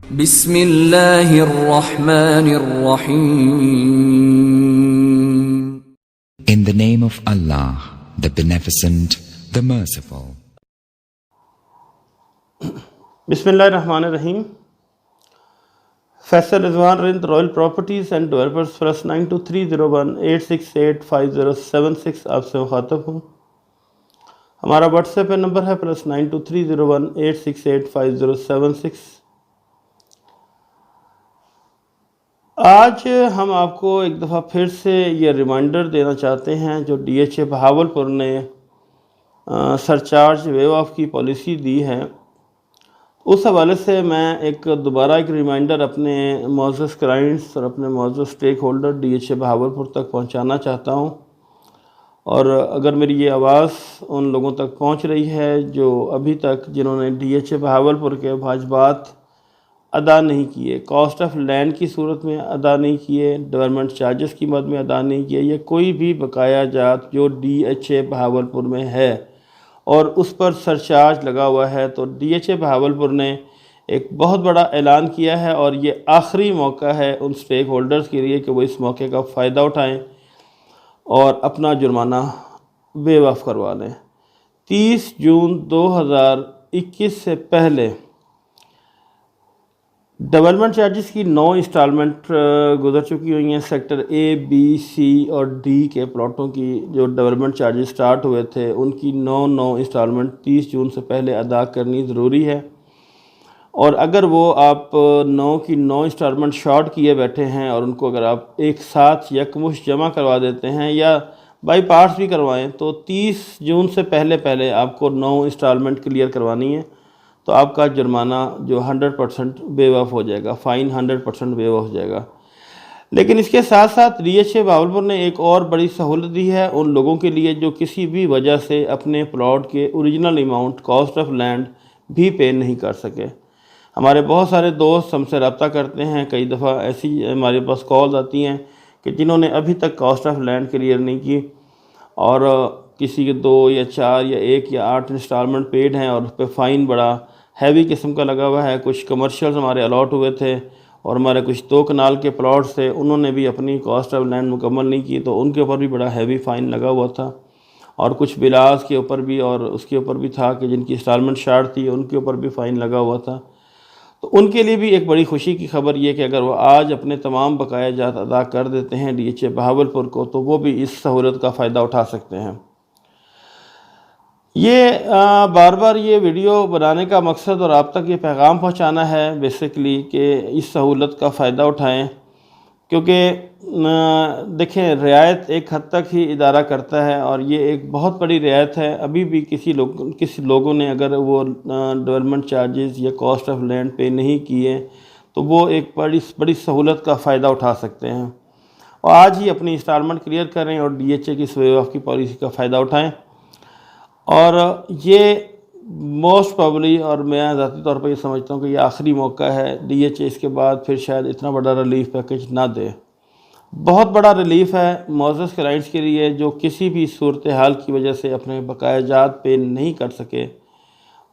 بسم اللہ الرحمن الرحیم. In the name of Allah, the Beneficent, the Merciful. بسم اللہ الرحمن الرحیم. فیصل رضوان رند، رائل پراپرٹیز اینڈ ڈیولپرز، +923018685076 آپ سے مخاطب ہوں. ہمارا واٹس ایپ نمبر ہے +923018685076. آج ہم آپ کو ایک دفعہ پھر سے یہ ریمائنڈر دینا چاہتے ہیں جو ڈی ایچ اے بہاولپور نے سرچارج ویو آف کی پالیسی دی ہے. اس حوالے سے میں دوبارہ ایک ریمائنڈر اپنے معزز کلائنٹس اور اپنے معزز stake holder D H A Bahawalpur تک پہنچانا چاہتا ہوں. اور اگر میری یہ آواز ان لوگوں تک پہنچ رہی ہے جو ابھی تک جنہوں نے ڈی ایچ اے بہاولپور کے واجبات ادا نہیں کیے، کاسٹ آف لینڈ کی صورت میں ادا نہیں کیے، ڈیولپمنٹ چارجز کی مد میں ادا نہیں کیے، یا کوئی بھی بقایا جات جو ڈی ایچ اے بہاولپور میں ہے اور اس پر سرچارج لگا ہوا ہے، تو ڈی ایچ اے بہاولپور نے ایک بہت بڑا اعلان کیا ہے اور یہ آخری موقع ہے ان سٹیک ہولڈرز کے لیے کہ وہ اس موقع کا فائدہ اٹھائیں اور اپنا جرمانہ ویو آف کروا لیں. 30 جون 2021 سے پہلے ڈیولپمنٹ چارجز کی 9 انسٹالمنٹ گزر چکی ہوئی ہیں. سیکٹر اے، بی، سی اور ڈی کے پلاٹوں کی جو ڈیولپمنٹ چارجز سٹارٹ ہوئے تھے ان کی 9 انسٹالمنٹ 30 جون سے پہلے ادا کرنی ضروری ہے. اور اگر وہ آپ 9 کی 9 انسٹالمنٹ شارٹ کیے بیٹھے ہیں اور ان کو اگر آپ ایک ساتھ یکمشت جمع کروا دیتے ہیں یا بائی پارٹس بھی کروائیں تو 30 جون سے پہلے آپ کو 9 انسٹالمنٹ کلیئر کروانی ہے، تو آپ کا جرمانہ جو 100% ویو آف ہو جائے گا، فائن 100% ویو آف ہو جائے گا. لیکن اس کے ساتھ ساتھ ڈی ایچ اے بہاولپور نے ایک اور بڑی سہولت دی ہے ان لوگوں کے لیے جو کسی بھی وجہ سے اپنے پلاٹ کے original amount cost of land بھی پے نہیں کر سکے. ہمارے بہت سارے دوست ہم سے رابطہ کرتے ہیں، کئی دفعہ ایسی ہمارے پاس کالز آتی ہیں کہ جنہوں نے ابھی تک کاسٹ آف لینڈ کلیئر نہیں کی اور کسی کے 2 یا 4 یا 1 یا 8 انسٹالمنٹ پیڈ ہیں اور اس پہ فائن بڑا ہیوی قسم کا لگا ہوا ہے. کچھ کمرشلز ہمارے الاٹ ہوئے تھے اور ہمارے کچھ 2 کنال کے پلاٹس تھے، انہوں نے بھی اپنی کاسٹ آف لینڈ مکمل نہیں کی تو ان کے اوپر بھی بڑا ہیوی فائن لگا ہوا تھا. اور کچھ ولاز کے اوپر بھی اور اس کے اوپر بھی تھا کہ جن کی انسٹالمنٹ شارٹ تھی ان کے اوپر بھی فائن لگا ہوا تھا. تو ان کے لیے بھی ایک بڑی خوشی کی خبر یہ کہ اگر وہ آج اپنے تمام بقایا جات ادا کر دیتے ہیں ڈی ایچ اے بہاولپور کو تو وہ بھی اس سہولت کا فائدہ اٹھا سکتے ہیں. یہ بار بار یہ ویڈیو بنانے کا مقصد اور آپ تک یہ پیغام پہنچانا ہے بیسیکلی کہ اس سہولت کا فائدہ اٹھائیں، کیونکہ دیکھیں رعایت ایک حد تک ہی ادارہ کرتا ہے اور یہ ایک بہت بڑی رعایت ہے. ابھی بھی کسی لوگوں نے اگر وہ ڈیولپمنٹ چارجز یا کاسٹ آف لینڈ پے نہیں کیے تو وہ ایک بڑی سہولت کا فائدہ اٹھا سکتے ہیں اور آج ہی اپنی انسٹالمنٹ کلیئر کریں اور ڈی ایچ اے کی اس ویو آف کی پالیسی کا فائدہ اٹھائیں. اور یہ موسٹ پرابلی اور میں ذاتی طور پر یہ سمجھتا ہوں کہ یہ آخری موقع ہے. ڈی ایچ اے اس کے بعد پھر شاید اتنا بڑا ریلیف پیکیج نہ دے. بہت بڑا ریلیف ہے معزز کلائنٹس کے لیے جو کسی بھی صورتحال کی وجہ سے اپنے بقایا جات پے نہیں کر سکے،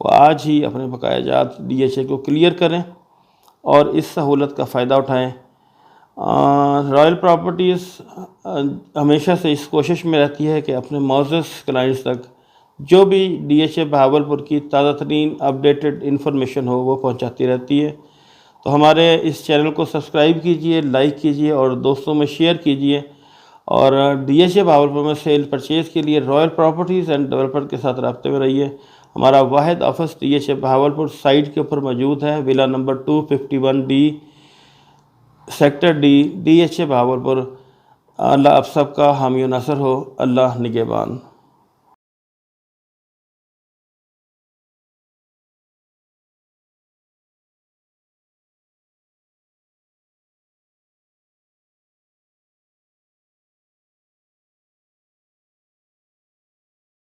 وہ آج ہی اپنے بقایا جات ڈی ایچ اے کو کلیئر کریں اور اس سہولت کا فائدہ اٹھائیں. رائل پراپرٹیز ہمیشہ سے اس کوشش میں رہتی ہے کہ اپنے معزز کلائنٹس تک جو بھی ڈی ایچ اے بہاولپور کی تازہ ترین اپڈیٹڈ انفارمیشن ہو وہ پہنچاتی رہتی ہے. تو ہمارے اس چینل کو سبسکرائب کیجئے، لائک کیجئے اور دوستوں میں شیئر کیجئے. اور ڈی ایچ اے بہاولپور میں سیل پرچیز کے لیے رائل پراپرٹیز اینڈ ڈیولپر کے ساتھ رابطے میں رہیے. ہمارا واحد office D H A Bahawalpur site کے اوپر موجود ہے، ولا نمبر 251D، sector D, D H A Bahawalpur. اللہ آپ سب کا حامی و ناصر ہو. اللہ نگہبان.